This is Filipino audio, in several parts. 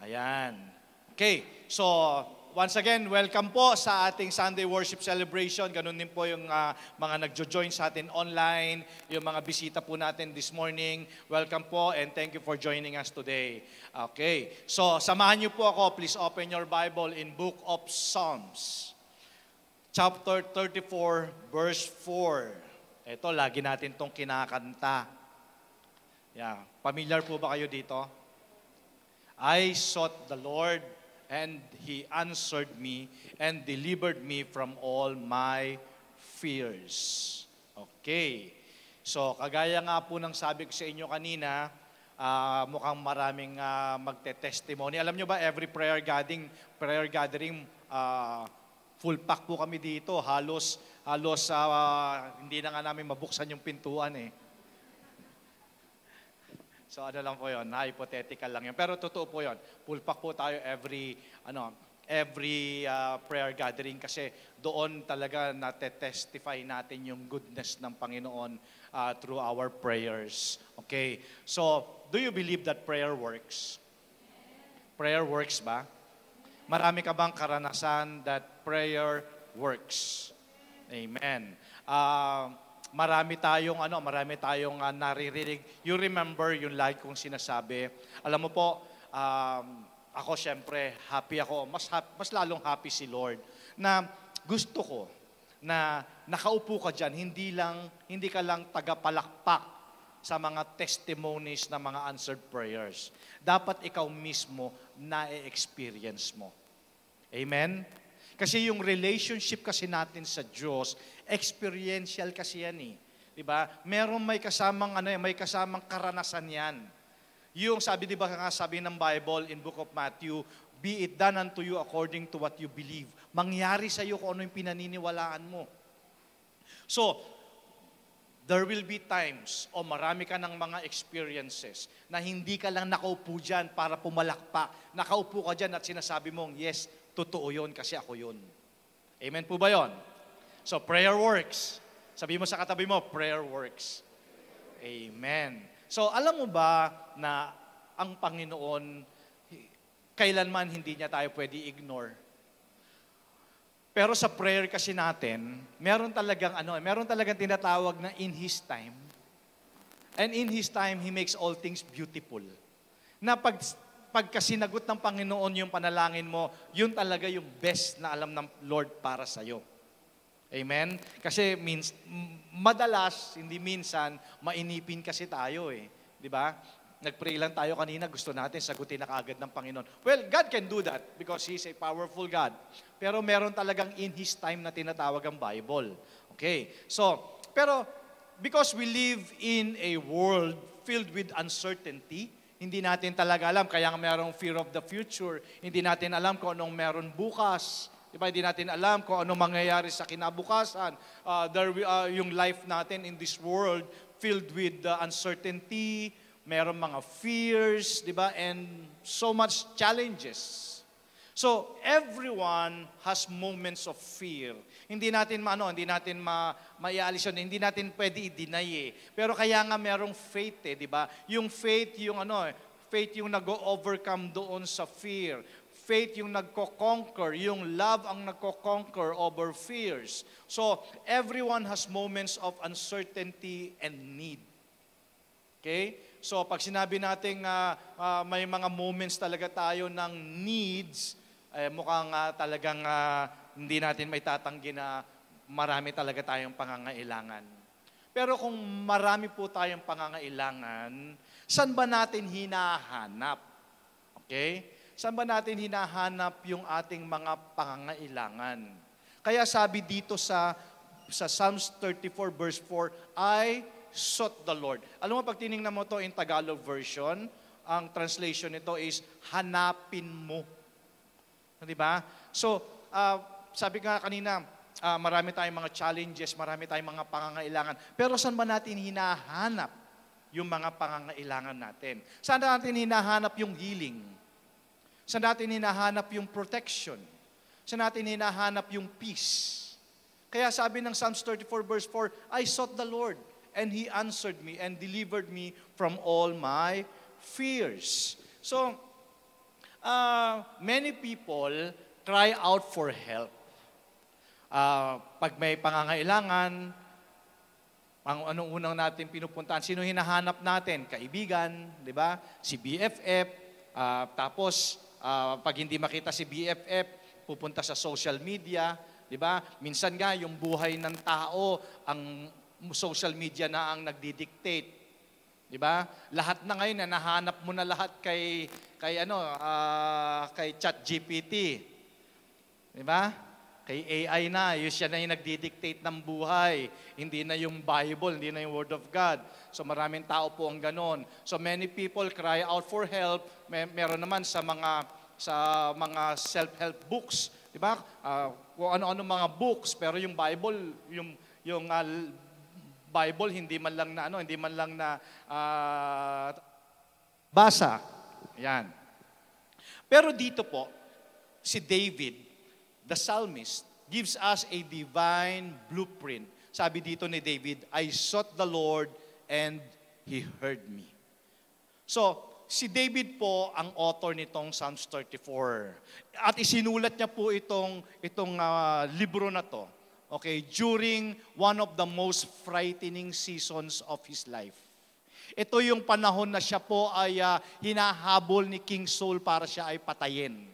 Ayan. Okay, so once again, welcome po sa ating Sunday Worship Celebration. Ganun din po yung mga nagjo-join sa atin online, yung mga bisita po natin this morning. Welcome po and thank you for joining us today. Okay, so samahan niyo po ako. Please open your Bible in Book of Psalms, chapter 34, verse 4. Ito, lagi natin itong kinakanta. Yeah. Familiar po ba kayo dito? I sought the Lord, and He answered me and delivered me from all my fears. Okay. So, kagaya nga po ng sabi ko sa inyo kanina, mukhang maraming magte-testimony. Alam nyo ba, every prayer gathering, full pack po kami dito. Halos hindi na nga namin mabuksan yung pintuan eh. So ano lang po yun, hypothetical lang yun. Pero totoo po yun. Full pack po tayo every prayer gathering kasi doon talaga natetestify natin yung goodness ng Panginoon through our prayers. Okay? So, do you believe that prayer works? Prayer works ba? Marami ka bang karanasan that prayer works? Amen. Marami tayong naririnig. You remember yung lagi kong sinasabi. Alam mo po, ako syempre happy ako. Mas lalong happy si Lord na gusto ko na nakaupo ka diyan, hindi ka lang tagapalakpak sa mga testimonies ng mga answered prayers. Dapat ikaw mismo na-experience mo. Amen. Kasi yung relationship kasi natin sa Diyos, experiential kasi yan eh. 'Di ba? May kasamang karanasan yan. Yung sabi ng Bible in Book of Matthew, be it done unto you according to what you believe. Mangyari sa iyo kung ano yung pinaniniwalaan mo. So, there will be times o marami ka ng mga experiences na hindi ka lang nakaupo dyan para pumalakpak. Nakaupo ka dyan at sinasabi mong, yes, totoo yun kasi ako yun. Amen po ba yun? So, prayer works. Sabi mo sa katabi mo, prayer works. Amen. So, alam mo ba na ang Panginoon, kailanman hindi niya tayo pwede ignore. Pero sa prayer kasi natin, meron talagang tinatawag na in His time. And in His time, He makes all things beautiful. Na pagka sinagot ng Panginoon yung panalangin mo, yun talaga yung best na alam ng Lord para sa'yo. Amen? Kasi madalas, hindi minsan, mainipin kasi tayo eh. Di ba? Nag-pray lang tayo kanina, gusto natin sagutin na kaagad ng Panginoon. Well, God can do that because He's a powerful God. Pero meron talagang in His time na tinatawag ang Bible. Okay? So, pero because we live in a world filled with uncertainty, hindi natin talaga alam, kaya merong fear of the future, hindi natin alam kung anong meron bukas, diba? Hindi natin alam kung anong mangyayari sa kinabukasan. Yung life natin in this world filled with uncertainty, meron mga fears, diba? And so much challenges. So, everyone has moments of fear. Hindi natin maialis yun, hindi natin pwede i-deny eh. Pero kaya nga merong faith eh, di ba? Yung faith, faith yung nag-overcome doon sa fear. Faith yung nagko-conquer, yung love ang nagko-conquer over fears. So, everyone has moments of uncertainty and need. Okay? So, pag sinabi natin may mga moments talaga tayo ng needs, mukhang talagang hindi natin may tatanggi na marami talaga tayong pangangailangan. Pero kung marami po tayong pangangailangan, saan ba natin hinahanap? Okay? Saan ba natin hinahanap yung ating mga pangangailangan? Kaya sabi dito sa Psalms 34 verse 4, I sought the Lord. Alam mo, pag tinignan mo to in Tagalog version, ang translation nito is, hanapin mo. Diba? So, sabi nga kanina, marami tayong mga challenges, marami tayong mga pangangailangan. Pero saan ba natin hinahanap yung mga pangangailangan natin? Saan natin hinahanap yung healing? Saan natin hinahanap yung protection? Saan natin hinahanap yung peace? Kaya sabi ng Psalms 34 verse 4, I sought the Lord, and He answered me and delivered me from all my fears. So, Many people cry out for help. Pag may pangangailangan, anong unang natin pinupuntahan? Sino hinahanap natin? Kaibigan, di ba? Si BFF. Tapos, pag hindi makita si BFF, pupunta sa social media, di ba? Minsan nga, yung buhay ng tao, ang social media na ang nagdi-dictate. Di ba? Lahat na ngayon, nahanap mo na lahat kay ChatGPT. Di ba? Kay AI na, siya na yung nagdi-dictate ng buhay. Hindi na yung Bible, hindi na yung Word of God. So maraming tao po ang ganon. So many people cry out for help. Meron naman sa mga self-help books, di ba? Kung ano-ano mga books, pero yung Bible, yung Bible hindi man lang na basa. Yan. Pero dito po, si David, the psalmist, gives us a divine blueprint. Sabi dito ni David, I sought the Lord and He heard me. So, si David po ang author nitong Psalms 34. At isinulat niya po itong libro na to, okay, during one of the most frightening seasons of his life. Ito yung panahon na siya po ay hinahabol ni King Saul para siya ay patayin.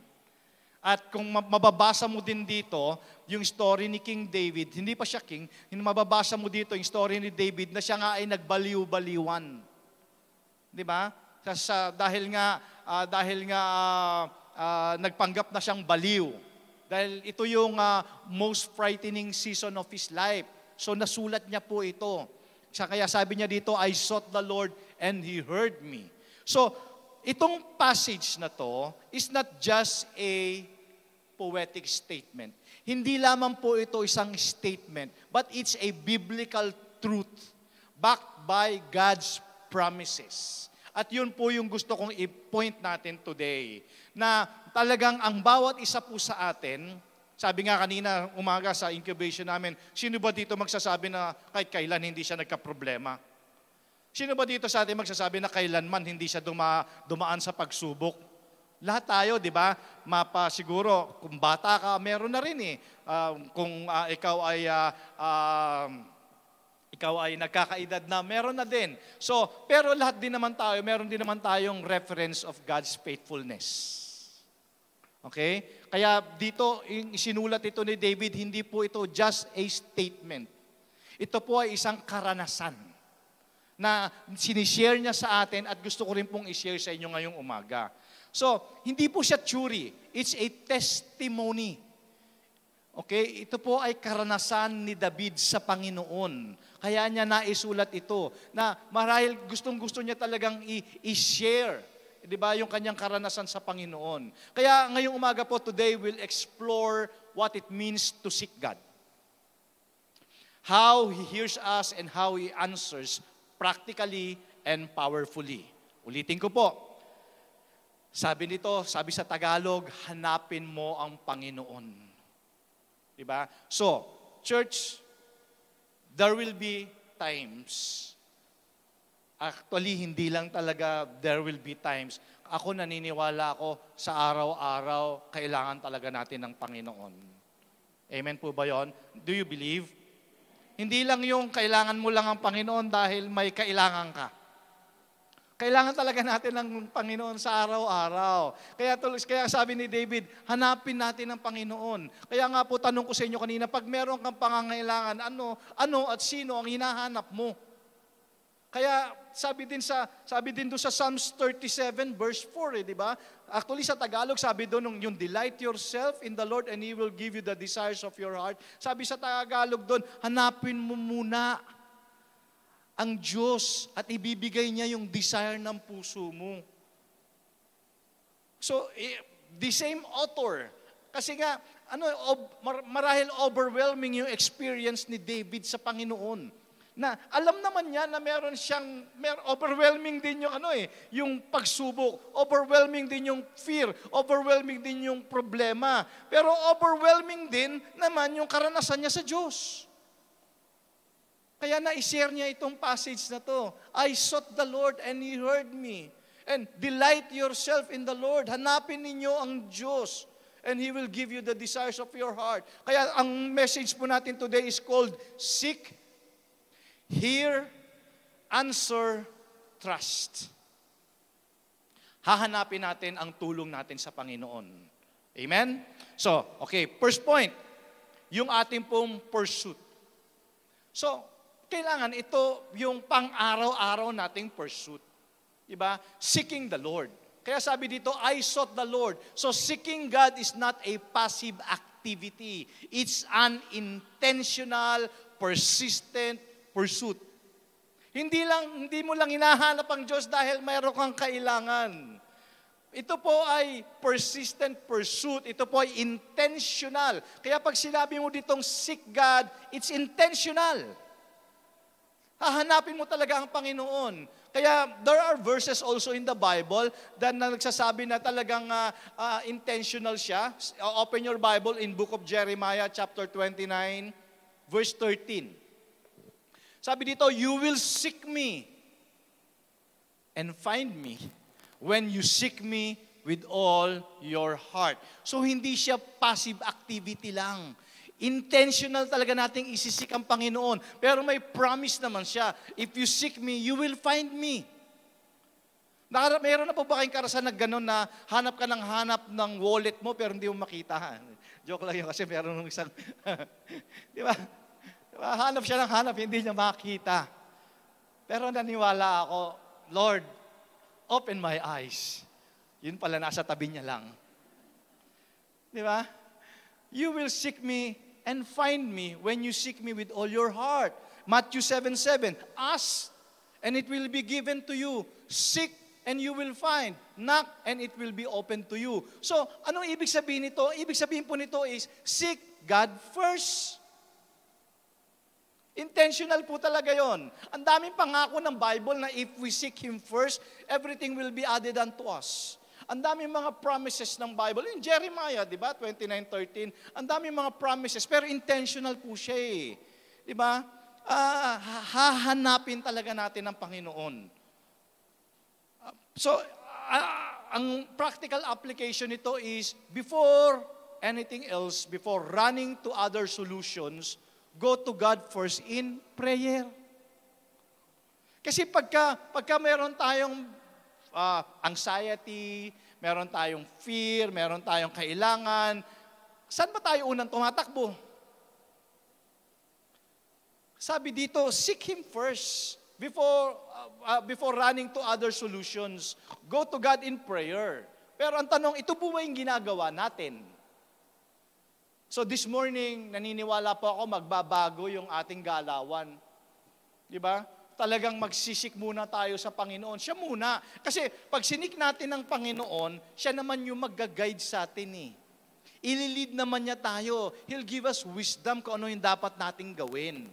At kung mababasa mo din dito, yung story ni King David, hindi pa siya king, mababasa mo dito yung story ni David na siya nga ay nagbaliw-baliwan. Di ba? Dahil nga nagpanggap na siyang baliw. Dahil ito yung most frightening season of his life. So nasulat niya po ito. Kaya sabi niya dito, I sought the Lord and He heard me. So, itong passage na to is not just a poetic statement. Hindi lamang po ito isang statement, but it's a biblical truth backed by God's promises. At yun po yung gusto kong i-point natin today, na talagang ang bawat isa po sa atin, sabi nga kanina, umaga sa incubation namin, sino ba dito magsasabi na kahit kailan hindi siya nagka-problema? Sino ba dito sa atin magsasabi na kailanman hindi siya dumaan sa pagsubok? Lahat tayo, di ba? Siguro, kung bata ka, meron na rin eh. Kung ikaw ay nagkakaedad na, meron na din. So, pero lahat din naman tayo, meron din naman tayong reference of God's faithfulness. Okay? Kaya dito, isinulat ito ni David, hindi po ito just a statement. Ito po ay isang karanasan na sinishare niya sa atin at gusto ko rin pong ishare sa inyo ngayong umaga. So, hindi po siya theory. It's a testimony. Okay? Ito po ay karanasan ni David sa Panginoon. Kaya niya naisulat ito na marahil gustong-gusto niya talagang i-share. Di ba, yung kanyang karanasan sa Panginoon. Kaya ngayong umaga po, today we'll explore what it means to seek God. How He hears us and how He answers practically and powerfully. Ulitin ko po. Sabi sa Tagalog, hanapin mo ang Panginoon. Di ba? So, church, there will be times. Actually, hindi lang talaga there will be times. Ako naniniwala ako sa araw-araw, kailangan talaga natin ng Panginoon. Amen po ba yon? Do you believe? Hindi lang yung kailangan mo lang ang Panginoon dahil may kailangan ka. Kailangan talaga natin ng Panginoon sa araw-araw. Kaya sabi ni David, hanapin natin ang Panginoon. Kaya nga po tanong ko sa inyo kanina, pag meron kang pangangailangan, ano at sino ang hinahanap mo? Kaya sabi din doon sa Psalms 37 verse 4, di ba? Actually sa Tagalog sabi doon yung delight yourself in the Lord and He will give you the desires of your heart. Sabi sa Tagalog doon, hanapin mo muna ang Diyos at ibibigay niya yung desire ng puso mo. So, the same author. Kasi nga, marahil overwhelming yung experience ni David sa Panginoon. Na alam naman niya na meron overwhelming din yung pagsubok, overwhelming din yung fear, overwhelming din yung problema. Pero overwhelming din naman yung karanasan niya sa Diyos. Kaya na-share niya itong passage na to. I sought the Lord and He heard me. And delight yourself in the Lord. Hanapin ninyo ang Diyos. And He will give you the desires of your heart. Kaya ang message po natin today is called Seek, Hear, Answer, Trust. Hahanapin natin ang tulong natin sa Panginoon. Amen? So, okay, first point, yung ating pong pursuit. So, kailangan ito yung pang-araw-araw nating pursuit. Diba? Seeking the Lord. Kaya sabi dito, I sought the Lord. So, seeking God is not a passive activity. It's an intentional, persistent pursuit. Hindi mo lang hinahanap ang Diyos dahil mayroon kang kailangan. Ito po ay persistent pursuit. Ito po ay intentional. Kaya pag sinabi mo ditong seek God, it's intentional. Hahanapin mo talaga ang Panginoon. Kaya there are verses also in the Bible na nagsasabi na talagang intentional siya. Open your Bible in book of Jeremiah chapter 29, verse 13. Sabi dito, you will seek me and find me when you seek me with all your heart. So hindi siya passive activity lang. Intentional talaga nating isisik ang Panginoon. Pero may promise naman siya. If you seek me, you will find me. Mayroon na po ba kayong karasan na gano'n na hanap ka ng wallet mo pero hindi mo makita? Joke lang yun kasi meron ng isang, di ba? Hanap siya ng hanap, hindi niya makita. Pero naniwala ako, Lord, open my eyes. Yun pala, nasa tabi niya lang. Di ba? You will seek me and find me when you seek me with all your heart. Matthew 7:7, ask, and it will be given to you. Seek, and you will find. Knock, and it will be open to you. So, anong ibig sabihin nito? Ibig sabihin po nito is, seek God first. Intentional po talaga yon. Ang daming pangako ng Bible na if we seek Him first, everything will be added unto us. Ang daming mga promises ng Bible. In Jeremiah, di ba, 29:13, ang daming mga promises, pero intentional po siya eh. Di ba? Hahanapin talaga natin ang Panginoon. So, ang practical application nito is, before anything else, before running to other solutions, go to God first in prayer. Kasi pagka meron tayong anxiety, meron tayong fear, meron tayong kailangan, saan ba tayo unang tumatakbo? Sabi dito, seek Him first before running to other solutions. Go to God in prayer. Pero ang tanong, ito po ba yung ginagawa natin? So this morning, naniniwala po ako magbabago yung ating galawan. Di ba? Talagang magsisik muna tayo sa Panginoon. Siya muna. Kasi pag sinik natin ng Panginoon, siya naman yung mag-guide sa atin eh. Ililid naman niya tayo. He'll give us wisdom kung ano yung dapat nating gawin.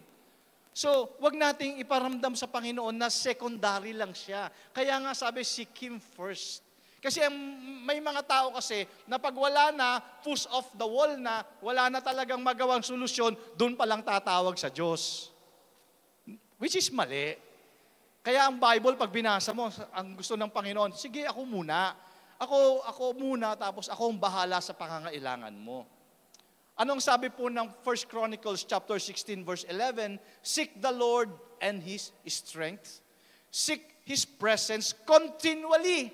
So, wag nating iparamdam sa Panginoon na secondary lang siya. Kaya nga sabi, seek Him first. Kasi may mga tao kasi na pag wala na, push off the wall na, wala na talagang magawang solusyon, doon pa lang tatawag sa Diyos. Which is mali. Kaya ang Bible, pag binasa mo, ang gusto ng Panginoon, sige, ako muna. Ako muna, tapos ako ang bahala sa pangangailangan mo. Anong sabi po ng 1 Chronicles chapter 16 verse 11? Seek the Lord and His strength. Seek His presence continually.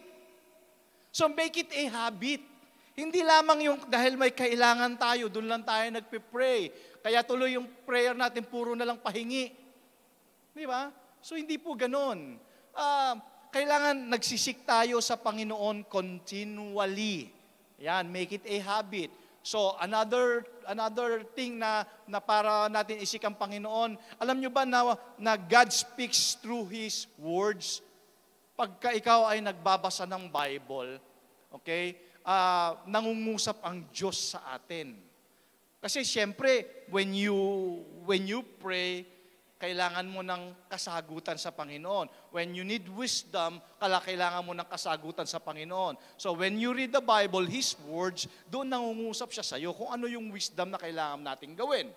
So make it a habit. Hindi lamang yung dahil may kailangan tayo, doon lang tayo nagpe-pray. Kaya tuloy yung prayer natin, puro na lang pahingi. Di ba? So hindi po ganun. Kailangan nagsisik tayo sa Panginoon continually. Yan, make it a habit. So another thing na para natin isik ang Panginoon, alam nyo ba na God speaks through His words? Pagka ikaw ay nagbabasa ng Bible, okay, nangungusap ang Diyos sa atin. Kasi siyempre, when you pray, kailangan mo ng kasagutan sa Panginoon. When you need wisdom, kailangan mo ng kasagutan sa Panginoon. So when you read the Bible, His words, doon nangungusap siya sa iyo kung ano yung wisdom na kailangan nating gawin.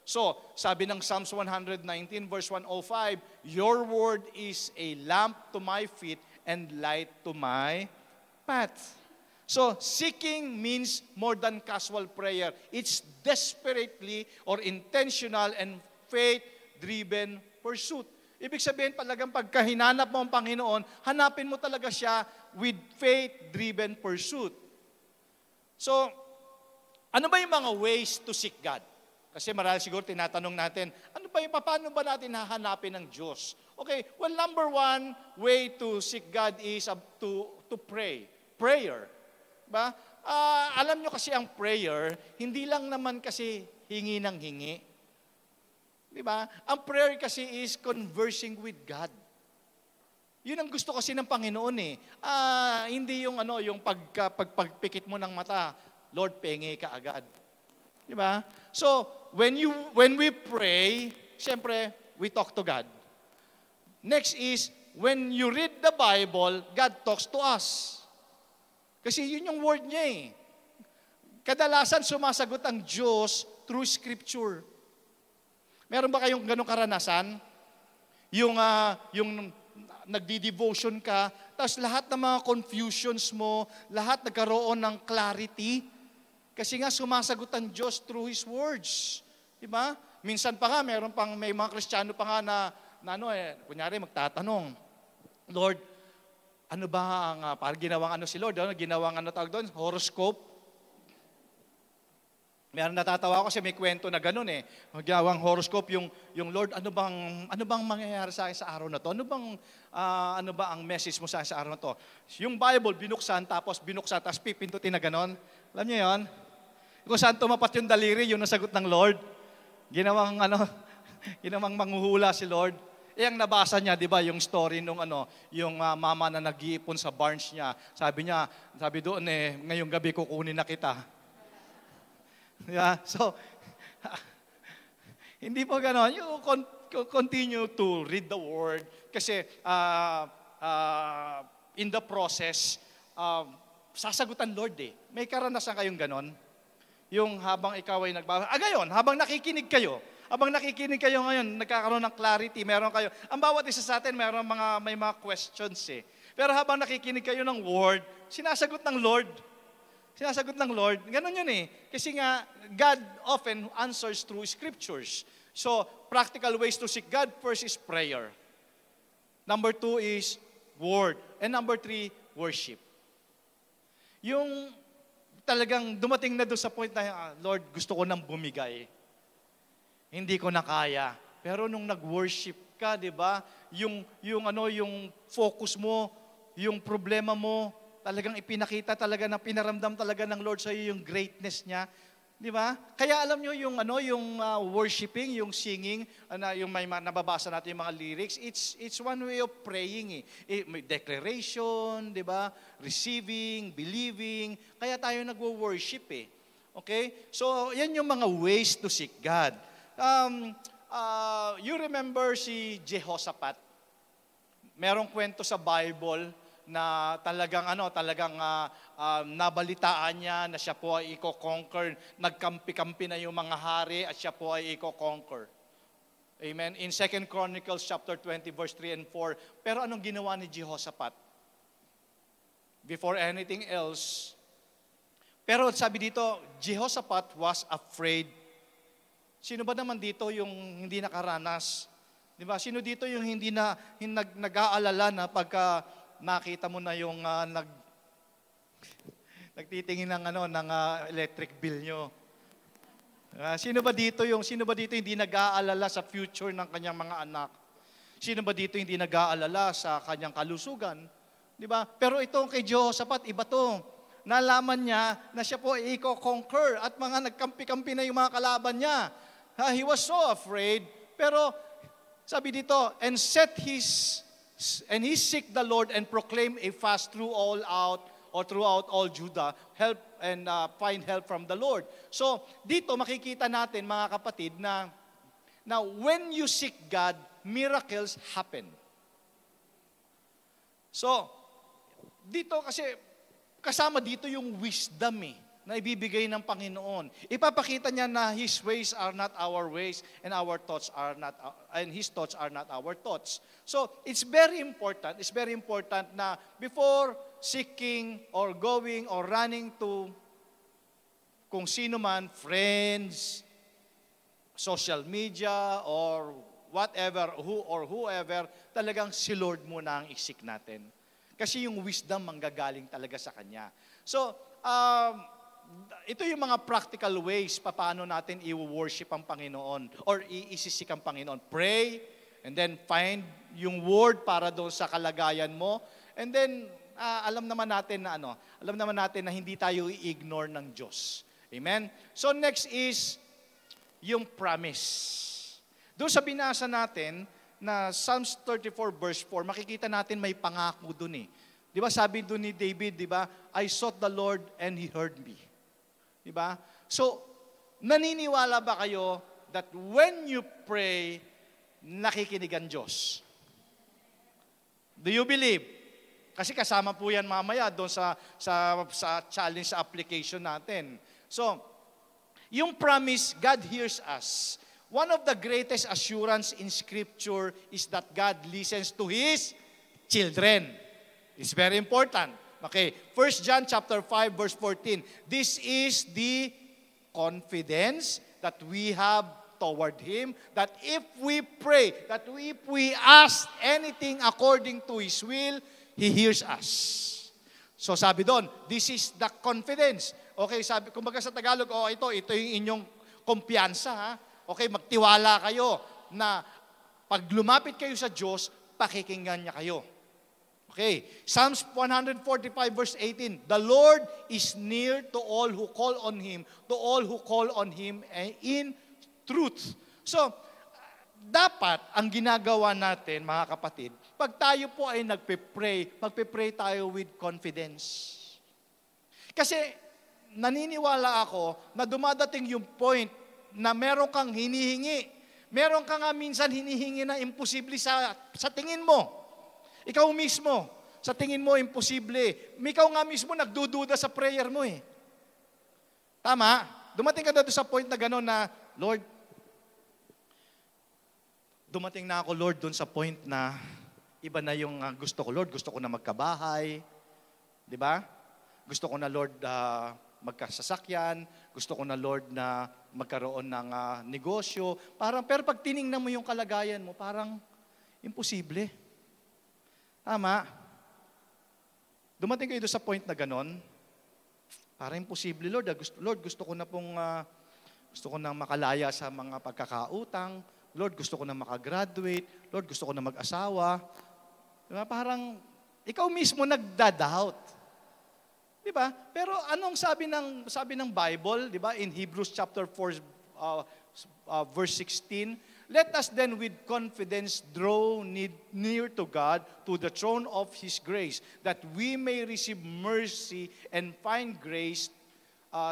So, sabi ng Psalms 119 verse 105, your word is a lamp to my feet and light to my path. So, seeking means more than casual prayer. It's desperately or intentional and faith-driven pursuit. Ibig sabihin talagang pagka hinanap mo ang Panginoon, hanapin mo talaga siya with faith-driven pursuit. So, ano ba yung mga ways to seek God? Kasi marahil siguro tinatanong natin, paano ba natin hahanapin ng Diyos? Okay, well, number one way to seek God is to pray. Prayer. Ba? Alam nyo kasi ang prayer, hindi lang naman kasi hingi ng hingi. Di ba? Ang prayer kasi is conversing with God. Yun ang gusto kasi ng Panginoon eh. Hindi yung yung pagpikit mo ng mata, Lord, pengi ka agad. Di ba? So, when we pray, siyempre, we talk to God. Next is, when you read the Bible, God talks to us. Kasi yun yung word niya eh. Kadalasan sumasagot ang Diyos through Scripture. Meron ba kayong ganong karanasan? Yung nagdi-devotion ka, tapos lahat ng mga confusions mo, lahat nagkaroon ng clarity. Kasi nga sumasagot ang Diyos through His words. Diba? Minsan pa nga, may mga Kristiyano pa nga na kunyari magtatanong, Lord, ano ba ang, parang ginawang si Lord, ginawang tawag doon, horoscope. Meron natatawa ko kasi may kwento na gano'n eh. Ginawang horoscope yung Lord, ano bang mangyayari sa akin sa araw na to? Ano ba ang message mo sa akin sa araw na to? Yung Bible, binuksan, tapos pipindutin na gano'n. Alam niyo yun? Kung saan tumapat yung daliri, yun ang sagot ng Lord. Ginawang manghuhula si Lord. Ang nabasa niya, di ba, yung story nung yung mama na nag-iipon sa barns niya. Sabi doon ngayong gabi kukunin na kita. Yeah, so, hindi po gano'n. You continue to read the Word kasi in the process, sasagutan Lord eh. May karanasan kayong gano'n? Yung habang ikaw ay ngayon, habang nakikinig kayo ngayon, nagkakaroon ng clarity, meron kayo. Ang bawat isa sa atin, may mga questions eh. Pero habang nakikinig kayo ng Word, sinasagot ng Lord. Ganon yun eh. Kasi nga, God often answers through Scriptures. So, practical ways to seek God, first is prayer. Number 2 is Word. And number 3, worship. Yung talagang dumating na doon sa point na, Lord, gusto ko nang bumigay. Hindi ko na kaya. Pero nung nag-worship ka, 'di ba? Yung focus mo, yung problema mo, talagang ipinakita talaga ng pinaramdam talaga ng Lord sa iyo yung greatness niya, 'di ba? Kaya alam niyo yung worshiping, yung singing, yung may nababasa natin yung mga lyrics, it's one way of praying eh. May declaration, 'di ba? Receiving, believing, kaya tayo nagwo-worship eh. Okay? So, yan yung mga ways to seek God. You remember si Jehoshaphat? Merong kwento sa Bible na talagang nabalitaan niya na siya po ay i-conquer. Nagkampi-kampi na yung mga hari at siya po ay i-conquer. Amen. In 2 Chronicles chapter 20 verse 3 and 4. Pero anong ginawa ni Jehoshaphat? Before anything else, pero sabi dito, Jehoshaphat was afraid. Sino ba naman dito yung hindi nakaranas? Di ba? Sino dito yung hindi nag-aalala na pagka nakita mo na yung nagtitingin ng electric bill nyo? Sino ba dito hindi nag-aalala sa future ng kanyang mga anak? Sino ba dito hindi nag-aalala sa kanyang kalusugan? Di ba? Pero itong kay Jehoshaphat, iba to. Nalaman niya na siya po ay i-conquer at mga nagkampi-kampi na yung mga kalaban niya. He was so afraid, pero sabi dito, and he seek the Lord and proclaim a fast throughout all Judah, help and find help from the Lord. So, dito makikita natin mga kapatid na when you seek God, miracles happen. So, dito kasi kasama dito yung wisdom eh. na ibibigay ng Panginoon. Ipapakita niya na His ways are not our ways and our thoughts are not and His thoughts are not our thoughts. So, it's very important na before seeking or going or running to kung sino man, friends, social media, or whatever, whoever, talagang si Lord muna ang isik natin. Kasi yung wisdom manggagaling talaga sa Kanya. So, ito yung mga practical ways paano natin i-worship ang Panginoon or iisisik ang Panginoon. Pray, and then find yung word para doon sa kalagayan mo. And then, alam naman natin na hindi tayo i-ignore ng Diyos. Amen? So next is yung promise. Doon sa binasa natin na Psalms 34 verse 4, makikita natin may pangako doon eh. Di ba sabi doon ni David, di ba? I sought the Lord and He heard me. Di ba? So, naniniwala ba kayo that when you pray, nakikinig ang Diyos? Do you believe? Kasi kasama po yan mamaya doon sa challenge sa application natin. So, yung promise, God hears us. One of the greatest assurance in Scripture is that God listens to His children. It's very important. Okay, 1 John chapter 5 verse 14. This is the confidence that we have toward Him, that if we pray, that if we ask anything according to His will, He hears us. So sabi doon, this is the confidence. Okay, sabi, kumbaga sa Tagalog, ito yung inyong kumpiyansa, ha? Okay, magtiwala kayo na pag lumapit kayo sa Diyos, pakikinggan niya kayo. Okay, Psalms 145 verse 18, the Lord is near to all who call on Him, in truth. So, dapat ang ginagawa natin, mga kapatid, pag tayo po ay magpe-pray tayo with confidence. Kasi, naniniwala ako na dumadating yung point na meron kang hinihingi. Meron ka nga minsan hinihingi na imposible sa tingin mo. Ikaw mismo, sa tingin mo, imposible. Ikaw nga mismo, nagdududa sa prayer mo eh. Tama? Dumating ka doon sa point na gano'n na, Lord, dumating na ako, Lord, doon sa point na iba na yung gusto ko, Lord. Gusto ko na magkabahay. Di ba? Gusto ko na, Lord, magkasasakyan. Gusto ko na, Lord, na magkaroon ng negosyo. Pero pag tiningnan mo yung kalagayan mo, parang imposible. Tama. Dumating kayo doon sa point na ganon, parang imposible, Lord. Lord, gusto ko na makalaya sa mga pagkakautang. Lord, gusto ko na makagraduate. Lord, gusto ko na mag-asawa. Diba? Parang, ikaw mismo nagda-doubt. Diba? Pero anong sabi ng Bible, diba? In Hebrews chapter 4, verse 16, let us then with confidence draw near to God, to the throne of His grace, that we may receive mercy and find grace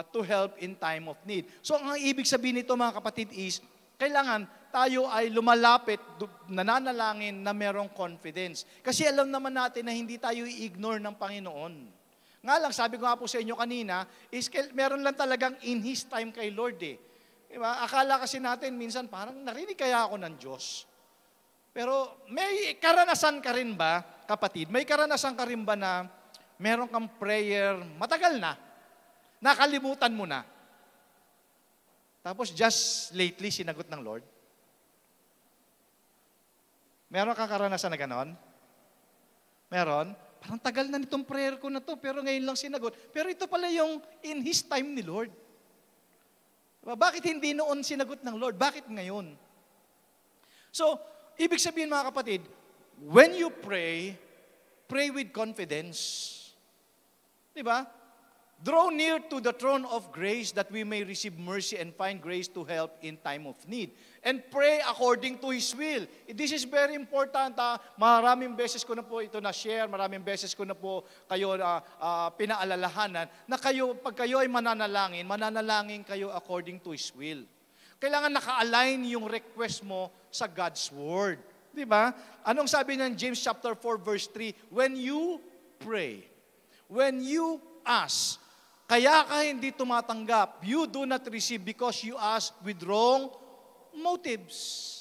to help in time of need. So ang ibig sabihin nito, mga kapatid, is kailangan tayo ay lumalapit, nananalangin na merong confidence. Kasi alam naman natin na hindi tayo i-ignore ng Panginoon. Nga lang, sabi ko nga po sa inyo kanina, is meron lang talagang in His time kay Lord eh. Diba? Akala kasi natin minsan parang narinig kaya ako ng Diyos. Pero may karanasan ka rin ba, kapatid? May karanasan ka rin ba na meron kang prayer matagal na, nakalimutan mo na, tapos just lately sinagot ng Lord? Meron kang karanasan na ganon? Meron? Parang tagal na nitong prayer ko na to, pero ngayon lang sinagot. Pero ito pala yung in His time ni Lord. Bakit hindi noon sinagot ng Lord? Bakit ngayon? So, ibig sabihin, mga kapatid, when you pray with confidence. Diba? Draw near to the throne of grace that we may receive mercy and find grace to help in time of need. And pray according to His will. This is very important. Maraming beses ko na po ito na-share, maraming beses ko na po kayo pinaalalahanan na pag kayo ay mananalangin kayo according to His will. Kailangan naka-align yung request mo sa God's Word. Diba? Anong sabi ng James chapter 4 verse 3? When you pray, when you ask, Kaya ka hindi tumatanggap. You do not receive because you ask with wrong motives.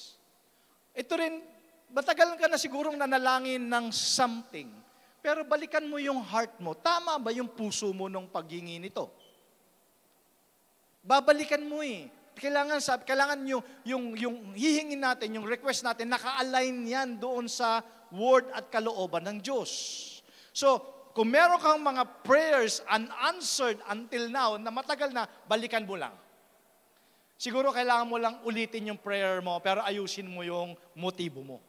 Ito rin, matagal ka na sigurong nanalangin ng something. Pero balikan mo yung heart mo. Tama ba yung puso mo nung paghingi nito? Babalikan mo eh. Kailangan yung hihingin natin, yung request natin, naka-align yan doon sa word at kalooban ng Diyos. So, kung meron kang mga prayers unanswered until now, na matagal na, balikan mo lang. Siguro kailangan mo lang ulitin yung prayer mo, pero ayusin mo yung motibo mo.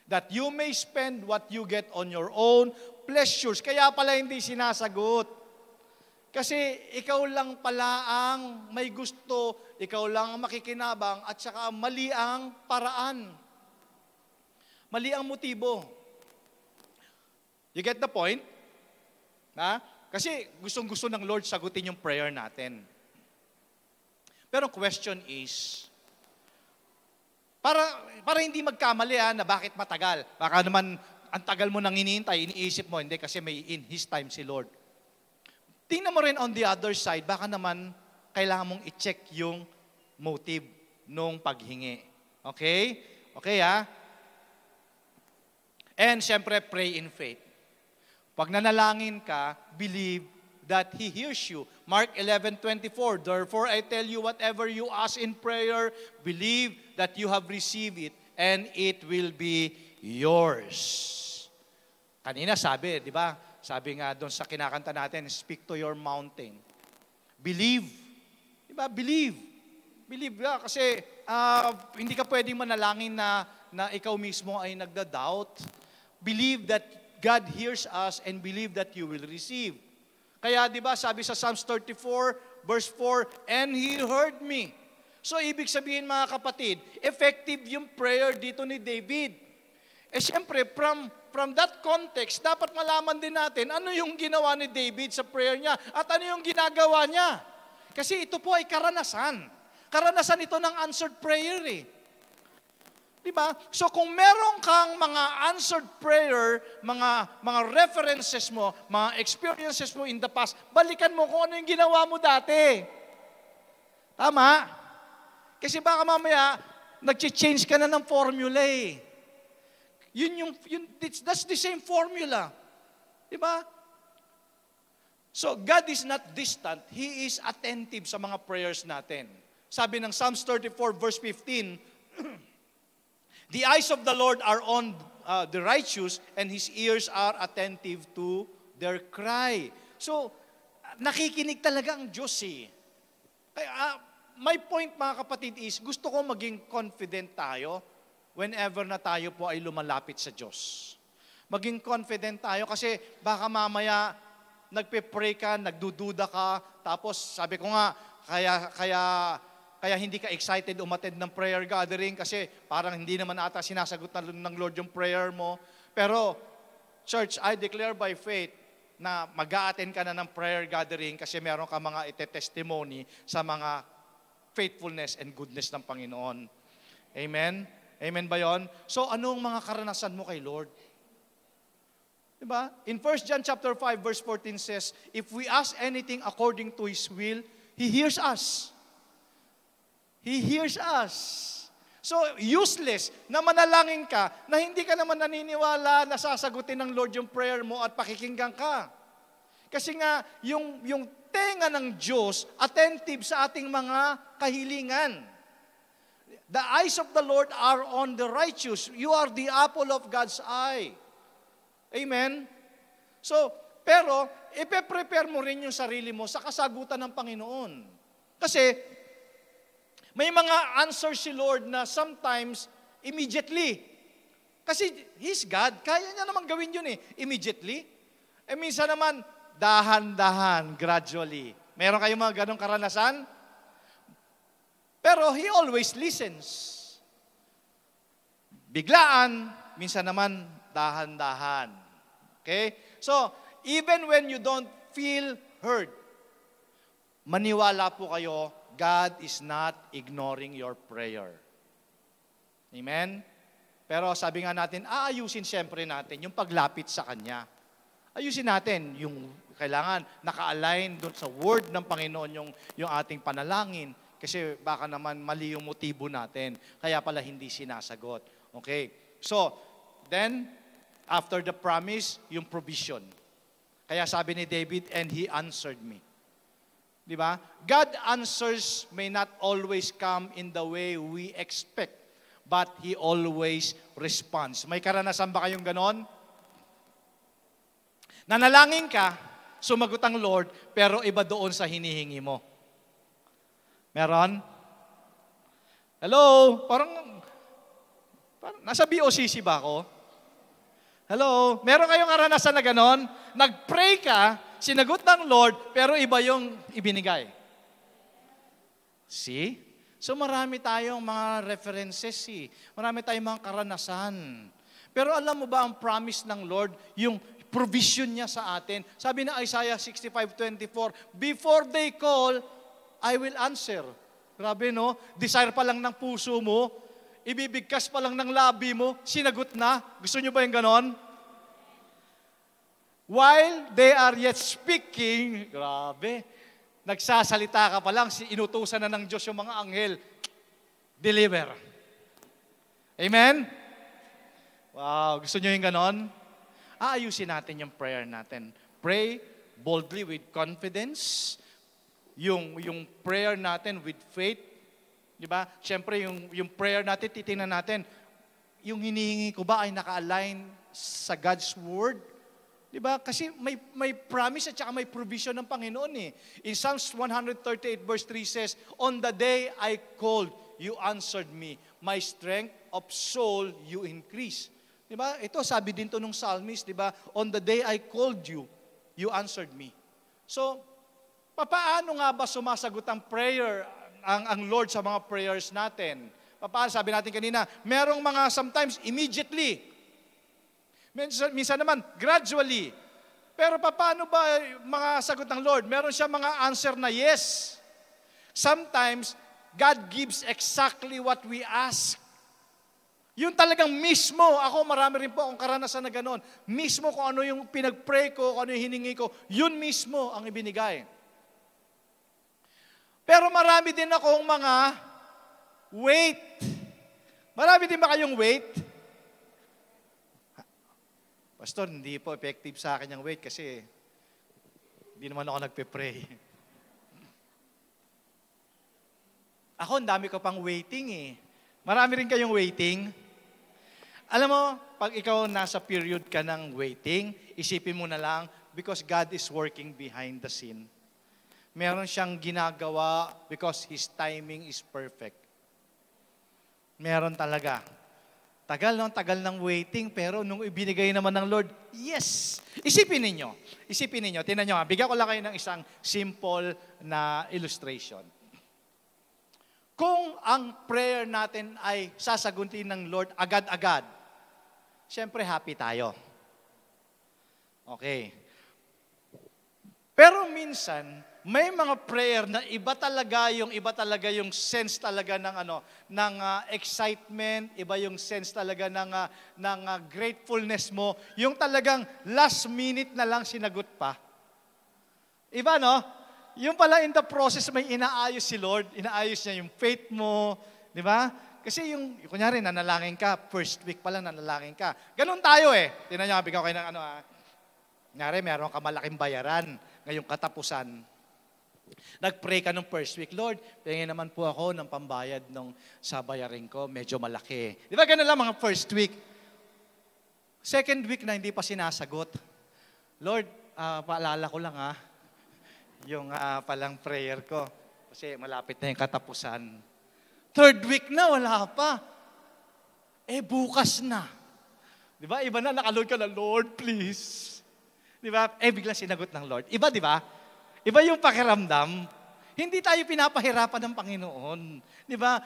That you may spend what you get on your own pleasures. Kaya pala hindi sinasagot. Kasi ikaw lang pala ang may gusto, ikaw lang ang makikinabang, at saka mali ang paraan. Mali ang motibo. You get the point? Ha? Kasi gustong-gusto ng Lord sagutin yung prayer natin. Pero question is, para hindi magkamali na bakit matagal. Baka naman ang tagal mo nang iniintay, iniisip mo, hindi kasi may in His time si Lord. Tingnan mo rin on the other side, baka naman kailangan mong i-check yung motive nung paghingi. Okay? Okay And syempre, pray in faith. Pag nanalangin ka, believe that He hears you. Mark 11:24, therefore I tell you, whatever you ask in prayer, believe that you have received it, and it will be yours. Kanina sabi, di ba? Sabi nga doon sa kinakanta natin, speak to your mountain. Believe. Di ba? Believe. Believe ka kasi hindi ka pwedeng manalangin na ikaw mismo ay nagda-doubt. Believe that God hears us and believe that you will receive. Kaya di ba sabi sa Psalms 34 verse 4, and He heard me. So ibig sabihin mga kapatid, effective yung prayer dito ni David. Siyempre, from that context, dapat malaman din natin ano yung ginawa ni David sa prayer niya at ano yung ginagawa niya. Kasi ito po ay karanasan. Karanasan ito ng answered prayer Diba? So kung meron kang mga answered prayer, mga references mo, mga experiences mo in the past, balikan mo kung ano yung ginawa mo dati. Tama? Kasi baka mamaya, nag-change ka na ng formula That's the same formula. Diba? So, God is not distant. He is attentive sa mga prayers natin. Sabi ng Psalms 34 verse 15, the eyes of the Lord are on the righteous, and His ears are attentive to their cry. So, nakikinig talaga ang Diyos Kaya, my point mga kapatid is, gusto ko maging confident tayo whenever na tayo po ay lumalapit sa Diyos. Maging confident tayo kasi baka mamaya nagpe-pray ka, nagdududa ka, tapos sabi ko nga, kaya hindi ka excited umattend ng prayer gathering kasi parang hindi naman ata sinasagot ng Lord yung prayer mo. Pero, church, I declare by faith na mag-a-attend ka na ng prayer gathering kasi meron ka mga ite-testimony sa mga faithfulness and goodness ng Panginoon. Amen? Amen ba yun? So, anong mga karanasan mo kay Lord? Diba? In 1 John chapter 5, verse 14 says, if we ask anything according to His will, He hears us. He hears us. So, useless na manalangin ka na hindi ka naman naniniwala na sasagutin ng Lord yung prayer mo at pakikinggan ka. Kasi nga, yung tenga ng Diyos, attentive sa ating mga kahilingan. The eyes of the Lord are on the righteous. You are the apple of God's eye. Amen? So, pero, ipe-prepare mo rin yung sarili mo sa kasagutan ng Panginoon. Kasi, may mga answers si Lord na sometimes, immediately. Kasi, He's God. Kaya niya naman gawin yun immediately. Minsan naman, dahan-dahan, gradually. Meron kayong mga ganong karanasan? Pero He always listens. Biglaan, minsan naman dahan-dahan. Okay? So, even when you don't feel heard, maniwala po kayo, God is not ignoring your prayer. Amen? Pero sabi nga natin, aayusin siyempre natin yung paglapit sa Kanya. Ayusin natin yung kailangan naka-align doon sa word ng Panginoon yung ating panalangin. Kasi baka naman mali yung motibo natin. Kaya pala hindi sinasagot. Okay? So, then, after the promise, yung provision. Kaya sabi ni David, and He answered me. Di ba? God answers may not always come in the way we expect, but He always responds. May karanasan ba kayong ganon? Nanalangin ka, sumagot ang Lord, pero iba doon sa hinihingi mo. Meron? Hello? Parang nasa BOCC ba ako? Hello? Meron kayong karanasan na ganon? Nag-pray ka, sinagot ng Lord, pero iba yung ibinigay. See? So marami tayong mga references, marami tayong mga karanasan. Pero alam mo ba ang promise ng Lord, yung provision niya sa atin? Sabi na Isaiah 65:24, before they call, I will answer. Grabe no? Desire pa lang ng puso mo, ibibigkas pa lang ng labi mo, sinagot na. Gusto niyo ba yung ganon? While they are yet speaking, grabe, nagsasalita ka pa lang, inutusan na ng Diyos yung mga anghel, deliver. Amen? Wow, gusto niyo yung ganon? Aayusin natin yung prayer natin. Pray boldly with confidence. Yung prayer natin with faith. Di ba? Siyempre, yung prayer natin, titingnan natin, yung hinihingi ko ba ay naka-align sa God's Word? Di ba? Kasi may promise at saka may provision ng Panginoon eh. In Psalms 138 verse 3 says, on the day I called, you answered me. My strength of soul you increase. Di ba? Ito, sabi din to nung psalmist, di ba? On the day I called you, you answered me. So, paano nga ba sumasagot ang prayer, ang Lord sa mga prayers natin? Paano, sabi natin kanina, merong mga sometimes immediately. Minsan naman, gradually. Pero paano ba mga sagot ng Lord? Meron siya mga answer na yes. Sometimes, God gives exactly what we ask. Yung talagang mismo, ako marami rin po akong karanasan na gano'n. Mismo kung ano yung pinag-pray ko, kung ano yung hiningi ko, yun mismo ang ibinigay. Pero marami din akong mga wait. Marami din ba kayong wait? Pastor, hindi po effective sa akin yung wait kasi hindi naman ako nagpe-pray. Ako, ang dami ko pang waiting eh. Marami rin kayong waiting. Alam mo, pag ikaw nasa period ka ng waiting, isipin mo na lang, because God is working behind the scene. Meron siyang ginagawa because His timing is perfect. Meron talaga. Tagal ng waiting, pero nung ibinigay naman ng Lord, yes! Isipin ninyo, tingnan nyo, bigyan ko lang kayo ng isang simple na illustration. Kung ang prayer natin ay sasagutin ng Lord agad-agad, syempre happy tayo. Okay. Pero minsan, may mga prayer na iba talaga yung sense talaga ng excitement, iba yung sense talaga ng gratefulness mo, yung talagang last minute na lang sinagot pa. Iba no? Yung pala in the process may inaayos si Lord, inaayos niya yung faith mo, di ba? Kasi kunyari nanalangin ka, first week pa lang nanalangin ka. Ganun tayo eh. Tingnan niyo, bigyan ko kayo ng kunyari meron ka malaking bayaran ngayong katapusan. Nag-pray ka nung first week, Lord, tingin naman po ako ng pambayad sa bayarin ko, medyo malaki. Di ba ganun lang mga first week? Second week na hindi pa sinasagot. Lord, paalala ko lang yung palang prayer ko. Kasi malapit na yung katapusan. Third week na, wala pa. Bukas na. Di ba? Iba na, nakaload ka na, Lord, please. Di ba? Biglang sinagot ng Lord. Iba, di ba? Iba yung pakiramdam. Hindi tayo pinapahirapan ng Panginoon. Di ba?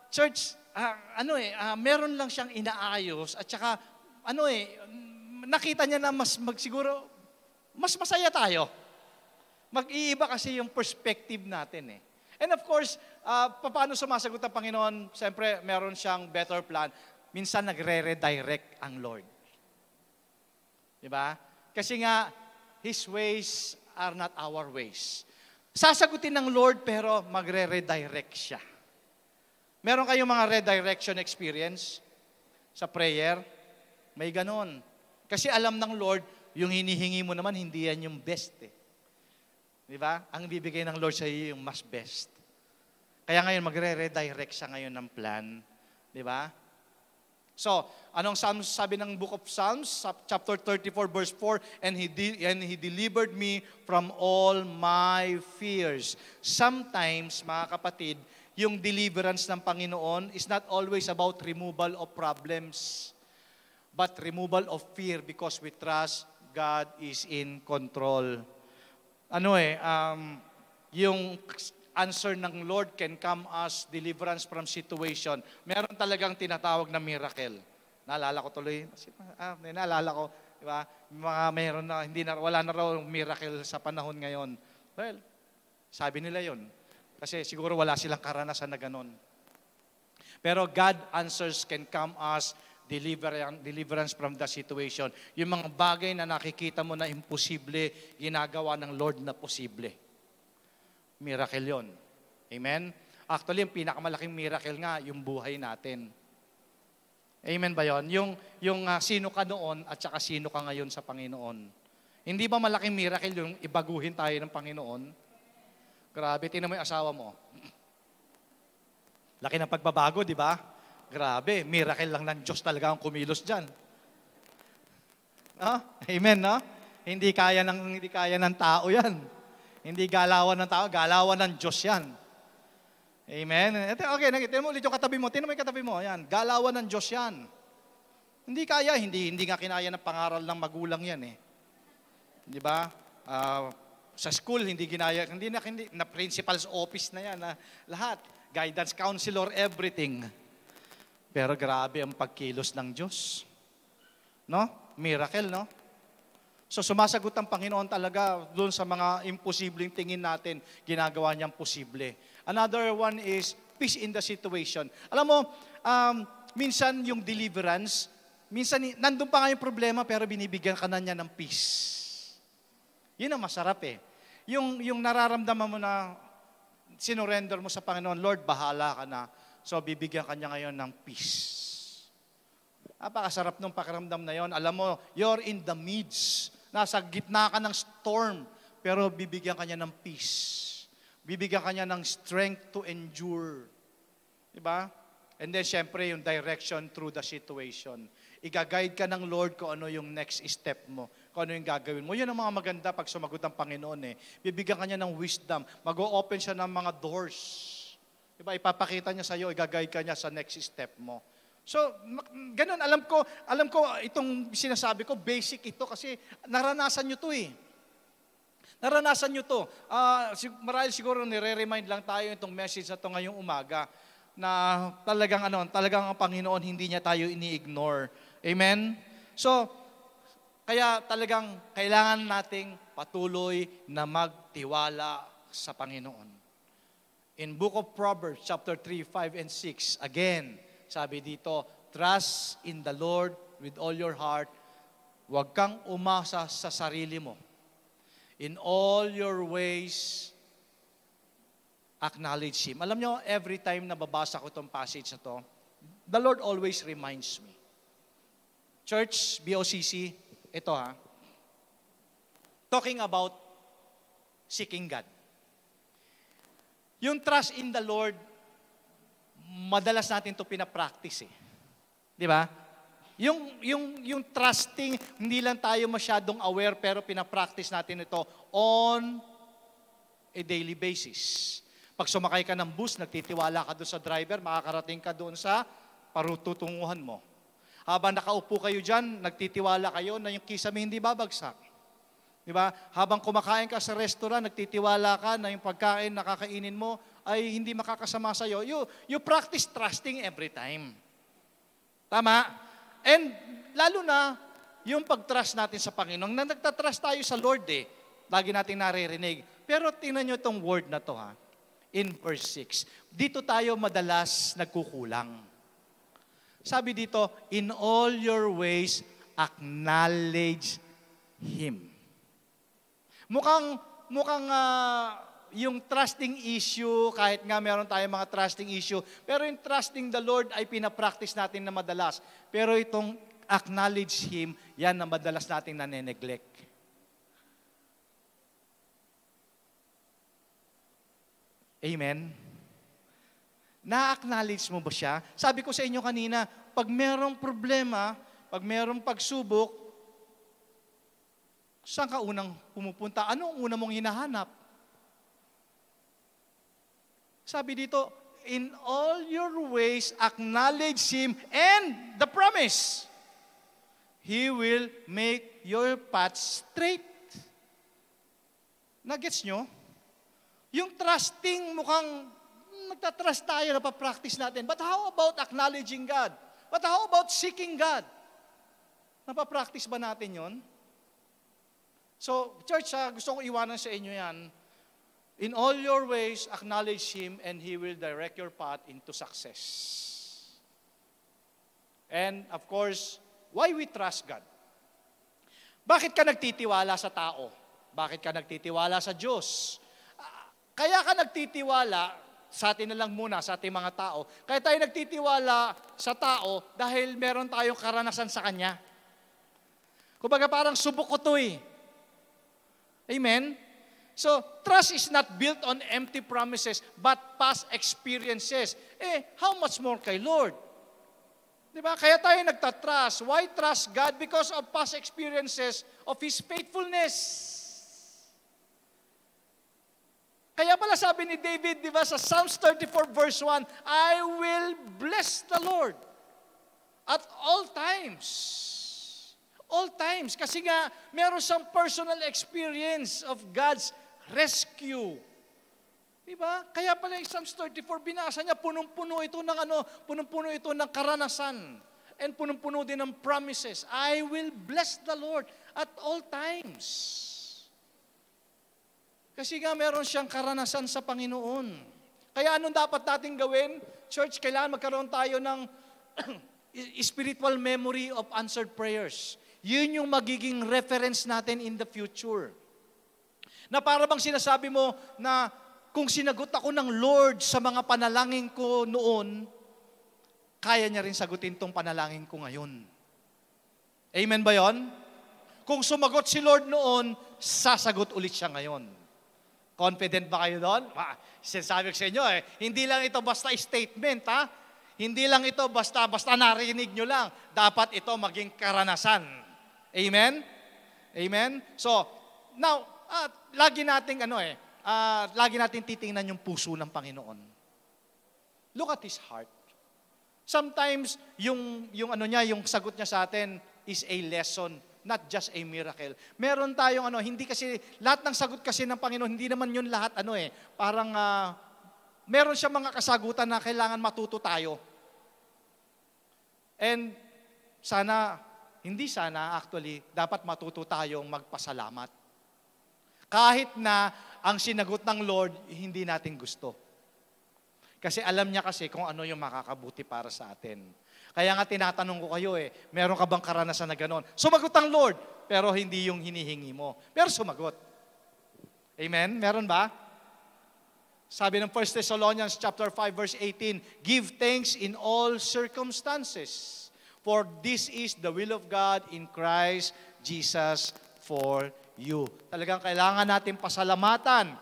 Church, meron lang siyang inaayos at saka, nakita niya na siguro, mas masaya tayo. Mag-iiba kasi yung perspective natin eh. And of course, paano sumasagot ang Panginoon? Siyempre, meron siyang better plan. Minsan nagre-redirect ang Lord. Di ba? Kasi nga, His ways are not our ways. Sasagutin ng Lord pero magre-redirect siya. Meron kayong mga redirection experience sa prayer? May ganon. Kasi alam ng Lord, yung hinihingi mo naman, hindi yan yung best eh. Di ba? Ang bibigay ng Lord sa iyo yung mas best. Kaya ngayon, magre-redirect siya ngayon ng plan. Di ba? So, anong Psalms sabi ng Book of Psalms? Chapter 34, verse 4, and He delivered me from all my fears. Sometimes, mga kapatid, yung deliverance ng Panginoon is not always about removal of problems, but removal of fear because we trust God is in control. Yung answer ng Lord can come as deliverance from situation. Meron talagang tinatawag na miracle. Naalala ko tuloy. Naalala ko, di ba? Meron na, wala na raw miracle sa panahon ngayon. Well, sabi nila yon. Kasi siguro wala silang karanasan na ganon. Pero God answers can come as deliverance from the situation. Yung mga bagay na nakikita mo na imposible, ginagawa ng Lord na posible. Miracle yon. Amen? Actually, yung pinakamalaking miracle nga, yung buhay natin. Amen ba yon? Yung sino ka noon at saka sino ka ngayon sa Panginoon. Hindi ba malaking miracle yung ibaguhin tayo ng Panginoon? Grabe, tingnan mo yung asawa mo. Laki ng pagbabago, di ba? Grabe, miracle lang ng Diyos talaga ang kumilos dyan. No? Amen, no? Hindi kaya ng tao yan. Hindi galawan ng tao, galawan ng Diyos yan. Amen? Okay, tingnan mo ulit yung katabi mo. Tingnan mo yung katabi mo. Yan, galawan ng Diyos yan. Hindi kaya, hindi nga kinaya ng pangaral ng magulang yan eh. Di ba? Sa school, hindi na principal's office na yan. Lahat. Guidance counselor, everything. Pero grabe ang pagkilos ng Diyos. No? Miracle, no? So sumasagot ang Panginoon talaga doon sa mga imposibleng tingin natin, ginagawa niyang posible. Another one is peace in the situation. Alam mo, minsan yung deliverance, minsan nandun pa nga yung problema pero binibigyan ka na niya ng peace. Yun ang masarap eh. Yung nararamdaman mo na sinurrender mo sa Panginoon, Lord, bahala ka na. So, bibigyan ka niya ngayon ng peace. Napakasarap nung pakiramdam na yon. Alam mo, you're in the midst. Nasa gitna ka ng storm, pero bibigyan ka niya ng peace. Bibigyan ka niya ng strength to endure. Diba? And then, syempre, yung direction through the situation. Iga-guide ka ng Lord kung ano yung next step mo, kung ano yung gagawin mo. Yun ang mga maganda pag sumagot ang Panginoon eh. Bibigyan ka niya ng wisdom. Mag-o-open siya ng mga doors. Diba? Ipapakita niya sa'yo, iga-guide ka niya sa next step mo. So, ganun, alam ko itong sinasabi ko, basic ito kasi naranasan nyo to eh. Naranasan nyo to. Marahil siguro nire-remind lang tayo itong message na to ngayong umaga na talagang ang Panginoon hindi niya tayo ini-ignore. Amen? So, kaya talagang kailangan nating patuloy na magtiwala sa Panginoon. In Book of Proverbs, chapter 3, 5, and 6, again, sabi dito, trust in the Lord with all your heart. Huwag kang umasa sa sarili mo. In all your ways, acknowledge Him. Alam nyo, every time na babasa ko itong passage na to, the Lord always reminds me. Church, BOCC, ito talking about seeking God. Yung trust in the Lord, madalas natin ito pinapractice eh. Di ba? Yung trusting, hindi lang tayo masyadong aware pero pinapractice natin ito on a daily basis. Pag sumakay ka ng bus, nagtitiwala ka doon sa driver, makakarating ka doon sa parututunguhan mo. Habang nakaupo kayo dyan, nagtitiwala kayo na yung kisame hindi babagsak. Diba? Habang kumakain ka sa restaurant, nagtitiwala ka na yung pagkain na kakainin mo ay hindi makakasama sa'yo. You practice trusting every time. Tama? And lalo na, yung pag-trust natin sa Panginoon, na nagtatrust tayo sa Lord eh. Lagi natin naririnig. Pero tingnan nyo itong word na to in verse 6. Dito tayo madalas nagkukulang. Sabi dito, in all your ways, acknowledge Him. Mukhang yung trusting issue, kahit nga meron tayong mga trusting issue, pero yung trusting the Lord ay pinapractice natin na madalas. Pero itong acknowledge Him, yan na madalas natin nane-neglect. Amen? Na-acknowledge mo ba siya? Sabi ko sa inyo kanina, pag merong problema, pag merong pagsubok, saan ka unang pumupunta? Ano ang una mong hinahanap? Sabi dito, in all your ways, acknowledge Him and the promise. He will make your path straight. Nagets nyo? Yung trusting, mukhang nagtatrust tayo, napapractice natin. But how about acknowledging God? But how about seeking God? Napapractice ba natin yon? So, church, gusto ko iwanan sa inyo yan. In all your ways, acknowledge Him and He will direct your path into success. And, of course, why we trust God? Bakit ka nagtitiwala sa tao? Bakit ka nagtitiwala sa Diyos? Kaya ka nagtitiwala, sa atin na lang muna, sa ating mga tao, kaya tayo nagtitiwala sa tao dahil meron tayong karanasan sa Kanya. Kumbaga parang subok ko to eh. Amen? So, trust is not built on empty promises, but past experiences. How much more kay Lord? Diba? Kaya tayo nagtatrust. Why trust God? Because of past experiences of His faithfulness. Kaya pala sabi ni David, diba, sa Psalms 34 verse 1, I will bless the Lord at all times. All times. Kasi nga, meron siyang personal experience of God's rescue. Diba? Kaya pala yung Psalms 34, binasa niya, punong-puno ito ng punong-puno ito ng karanasan. And punong-puno din ng promises. I will bless the Lord at all times. Kasi nga meron siyang karanasan sa Panginoon. Kaya anong dapat natin gawin? Church, kailangan magkaroon tayo ng spiritual memory of answered prayers. Yun yung magiging reference natin in the future. Na para bang sinasabi mo na kung sinagot ako ng Lord sa mga panalangin ko noon, kaya niya rin sagutin tong panalangin ko ngayon. Amen ba yon? Kung sumagot si Lord noon, sasagot ulit siya ngayon. Confident ba kayo doon? Sinasabi ko sa inyo hindi lang ito basta statement, ha? Hindi lang ito basta narinig nyo lang. Dapat ito maging karanasan. Amen? Amen? So, now, lagi nating titingnan yung puso ng Panginoon. Look at His heart. Sometimes, yung sagot niya sa atin is a lesson, not just a miracle. Meron tayong hindi kasi, lahat ng sagot kasi ng Panginoon, hindi naman yun lahat parang, meron siya mga kasagutan na kailangan matuto tayo. And, actually, dapat matuto tayong magpasalamat. Kahit na ang sinagot ng Lord, hindi natin gusto. Kasi alam niya kasi kung ano yung makakabuti para sa atin. Kaya nga tinatanong ko kayo meron ka bang karanasan na gano'n? Sumagot ang Lord, pero hindi yung hinihingi mo. Pero sumagot. Amen? Meron ba? Sabi ng 1 Thessalonians chapter 5 verse 18, give thanks in all circumstances, for this is the will of God in Christ Jesus for you. Talagang kailangan natin pasalamatan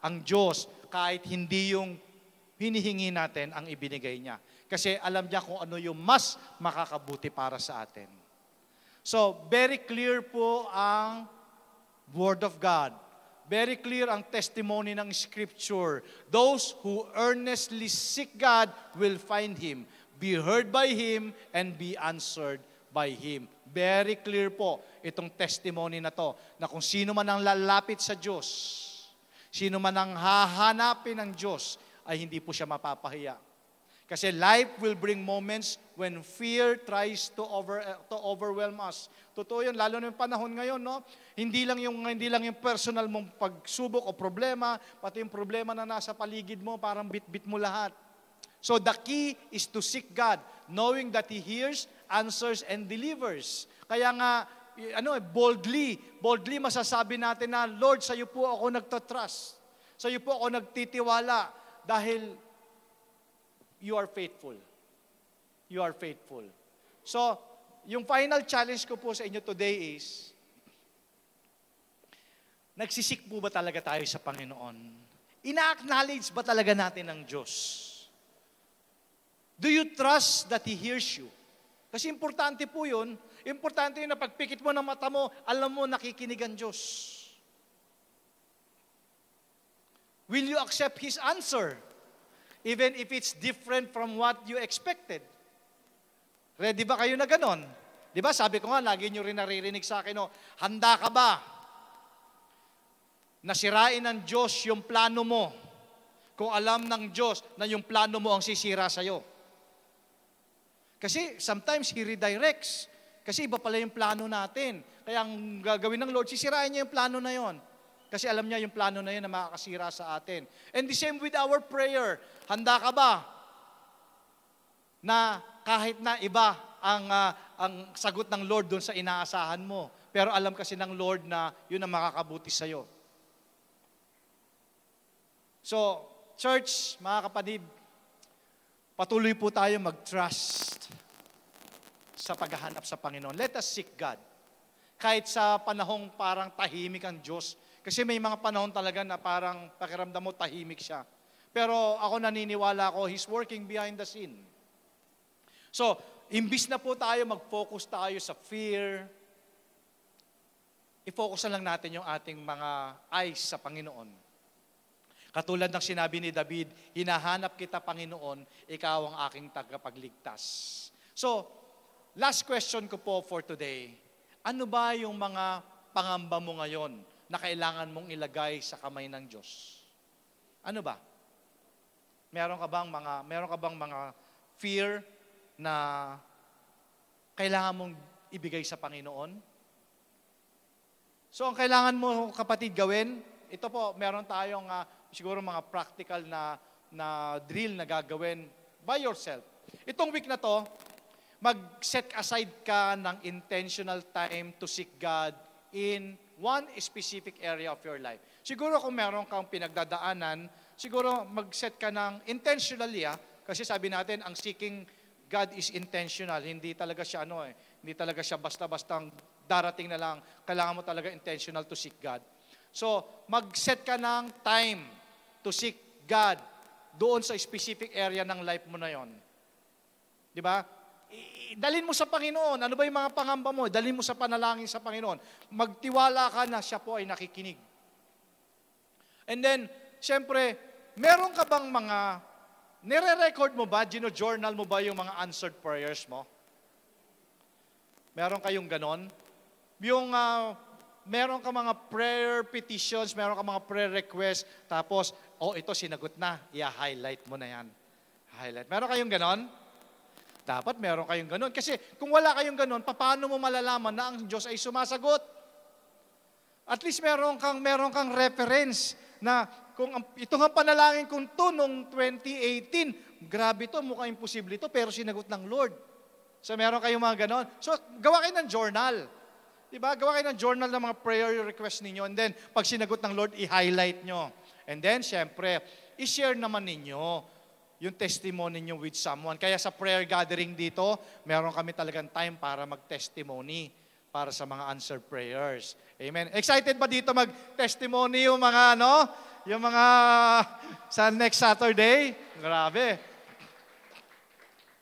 ang Diyos kahit hindi yung hinihingi natin ang ibinigay niya. Kasi alam niya kung ano yung mas makakabuti para sa atin. So, very clear po ang Word of God. Very clear ang testimony ng Scripture. Those who earnestly seek God will find Him, be heard by Him, and be answered by Him. Very clear po itong testimony na to, na kung sino man ang lalapit sa Diyos, sino man ang hahanapin ng Diyos, ay hindi po siya mapapahiya. Kasi life will bring moments when fear tries to overwhelm us. Totoo yun, lalo na yung panahon ngayon, no? Hindi lang yung personal mong pagsubok o problema, pati yung problema na nasa paligid mo, parang bit-bit mo lahat. So the key is to seek God, knowing that He hears, answers, and delivers. Kaya nga, boldly masasabi natin na, Lord, sa iyo po ako nagtatrust. Sa iyo po ako nagtitiwala dahil you are faithful. You are faithful. So, yung final challenge ko po sa inyo today is, nagsisik po ba talaga tayo sa Panginoon? Ina-acknowledge ba talaga natin ang Diyos? Do you trust that He hears you? Kasi importante po yun. Importante yun na pagpikit mo ng mata mo, alam mo nakikinig ang Diyos. Will you accept His answer? Even if it's different from what you expected. Ready ba kayo na ganon? Di ba, sabi ko nga, lagi nyo rin naririnig sa akin, handa ka ba nasirain ng Diyos yung plano mo kung alam ng Diyos na yung plano mo ang sisira sa'yo? Kasi sometimes He redirects. Kasi iba pala yung plano natin. Kaya ang gagawin ng Lord, sisirain niya yung plano na yon. Kasi alam niya yung plano na yun na makakasira sa atin. And the same with our prayer. Handa ka ba na kahit na iba ang sagot ng Lord doon sa inaasahan mo, pero alam kasi ng Lord na yun ang makakabuti sa'yo? So, church, mga kapatid, patuloy po tayo mag-trust sa paghahanap sa Panginoon. Let us seek God. Kahit sa panahong parang tahimik ang Diyos. Kasi may mga panahon talaga na parang pakiramdam mo tahimik siya. Pero ako naniniwala ko, He's working behind the scene. So, imbis na po tayo, mag-focus tayo sa fear, i-focus na lang natin yung ating mga eyes sa Panginoon. Katulad ng sinabi ni David, hinahanap kita, Panginoon, ikaw ang aking tagapagligtas. So, last question ko po for today. Ano ba yung mga pangamba mo ngayon na kailangan mong ilagay sa kamay ng Diyos? Ano ba? Meron ka bang mga fear na kailangan mong ibigay sa Panginoon? So, ang kailangan mo, kapatid, gawin, ito po, meron tayong siguro mga practical na drill na gagawin by yourself. Itong week na to, mag-set aside ka ng intentional time to seek God in one specific area of your life. Siguro kung meron kang pinagdadaanan, siguro mag-set ka ng intentionally, kasi sabi natin, ang seeking God is intentional. Hindi talaga siya hindi talaga siya basta-bastang darating na lang. Kailangan mo talaga intentional to seek God. So, mag-set ka ng time to seek God doon sa specific area ng life mo na yon. Di ba? Dalhin mo sa Panginoon. Ano ba yung mga pangamba mo? Dalhin mo sa panalangin sa Panginoon. Magtiwala ka na siya po ay nakikinig. And then, siyempre, meron ka bang mga, nire-record mo ba, gino-journal mo ba yung mga answered prayers mo? Meron kayong ganon? Yung, meron ka mga prayer petitions, meron ka mga prayer requests, tapos, ito sinagot na, i-highlight mo na yan. Highlight. Meron kayong ganon? Dapat meron kayong ganon. Kasi kung wala kayong ganon, paano mo malalaman na ang Diyos ay sumasagot? At least meron kang reference na kung ito nga panalangin kong to noong 2018, grabe to, mukhang imposible ito, pero sinagot ng Lord. So meron kayong mga ganon. So gawa kayo ng journal. Diba? Gawa kayo ng journal ng mga prayer request ninyo, and then pag sinagot ng Lord, i-highlight nyo. And then, syempre, i-share naman ninyo yung testimony niyo with someone. Kaya sa prayer gathering dito, meron kami talagang time para mag-testimony para sa mga answered prayers. Amen. Excited ba dito mag-testimony yung mga, yung mga sa next Saturday? Grabe.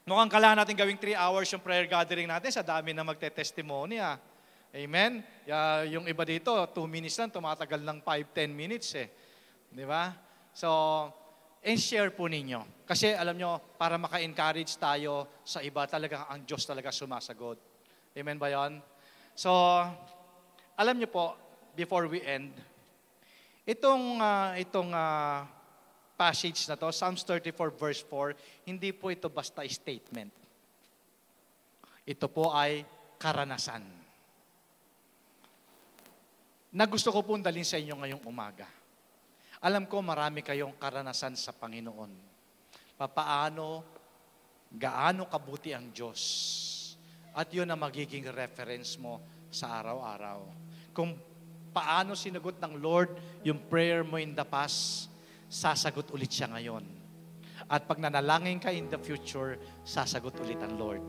Mukhang kailangan natin gawing 3 hours yung prayer gathering natin sa dami na magte-testimony. Amen? Yung iba dito, 2 minutes lang, tumatagal ng 5-10 minutes Di ba? So, share po ninyo. Kasi alam nyo, para maka-encourage tayo sa iba, talaga ang Diyos talaga sumasagot. Amen ba yan? So, alam nyo po, before we end, itong passage na to, Psalms 34 verse 4, hindi po ito basta statement. Ito po ay karanasan na gusto ko pong dalhin sa inyo ngayong umaga. Alam ko marami kayong karanasan sa Panginoon. Gaano kabuti ang Diyos. At yun ang magiging reference mo sa araw-araw. Kung paano sinagot ng Lord yung prayer mo in the past, sasagot ulit siya ngayon. At pag nanalangin ka in the future, sasagot ulit ang Lord.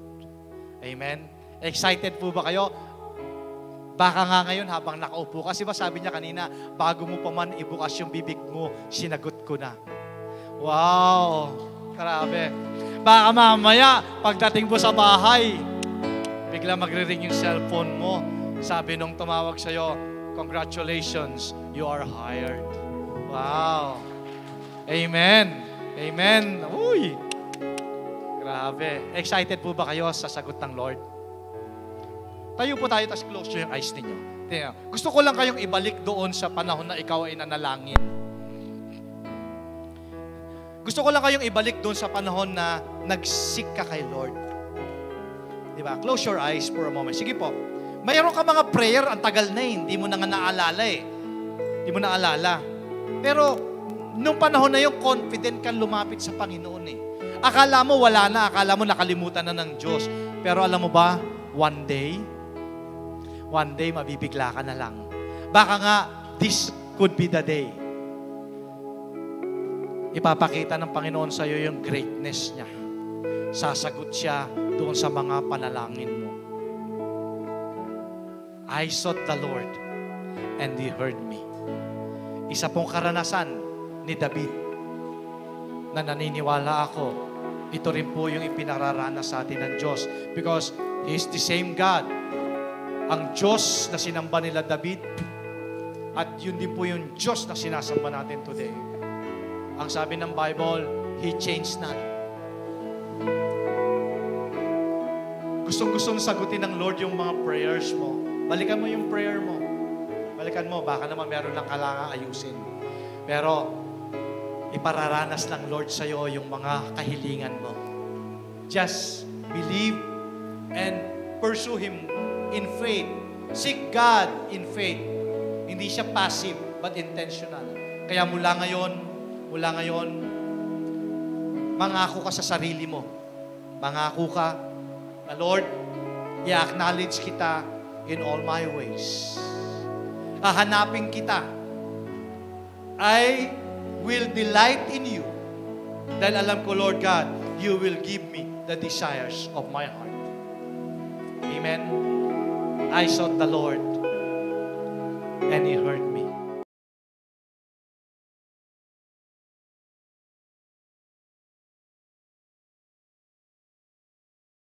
Amen? Excited po ba kayo? Baka nga ngayon habang nakaupo, kasi ba sabi niya kanina, bago mo pa man ibukas yung bibig mo, sinagot ko na. Wow! Grabe. Baka mamaya, pagdating mo sa bahay, bigla magre-ring yung cellphone mo. Sabi nung tumawag sa'yo, congratulations, you are hired. Wow! Amen! Amen! Uy! Grabe. Excited po ba kayo sa sagot ng Lord? Tayo po tayo, tapos close nyo yung eyes ninyo. Tingnan. Gusto ko lang kayong ibalik doon sa panahon na ikaw ay nanalangin. Gusto ko lang kayong ibalik doon sa panahon na nag-seek ka kay Lord. Diba? Close your eyes for a moment. Sige po. Mayroon ka mga prayer, ang tagal na eh. Hindi mo na nga naalala eh. Hindi mo naalala. Pero, nung panahon na yung confident kang lumapit sa Panginoon eh. Akala mo wala na, akala mo nakalimutan na ng Diyos. Pero alam mo ba, one day, mabibigla ka na lang. Baka nga, this could be the day. Ipapakita ng Panginoon sa iyo yung greatness niya. Sasagot siya doon sa mga panalangin mo. I sought the Lord and He heard me. Isa pong karanasan ni David na naniniwala ako, ito rin po yung ipinararanas sa atin ng Diyos. Because He is the same God. Ang Diyos na sinamba nila David, at yun din po yung Diyos na sinasamba natin today. Ang sabi ng Bible, He changed not. Gustong-gustong sagutin ng Lord yung mga prayers mo. Balikan mo yung prayer mo. Balikan mo, baka naman meron lang kailangan ayusin. Pero, ipararanas ng Lord sa'yo yung mga kahilingan mo. Just believe and pursue Him in faith. Seek God in faith. Hindi siya passive, but intentional. Kaya mula ngayon, mangako ka sa sarili mo. Mangako ka na, Lord, i-acknowledge kita in all my ways. Hahanapin kita. I will delight in you. Dahil alam ko, Lord God, you will give me the desires of my heart. Amen. I sought the Lord and He heard me.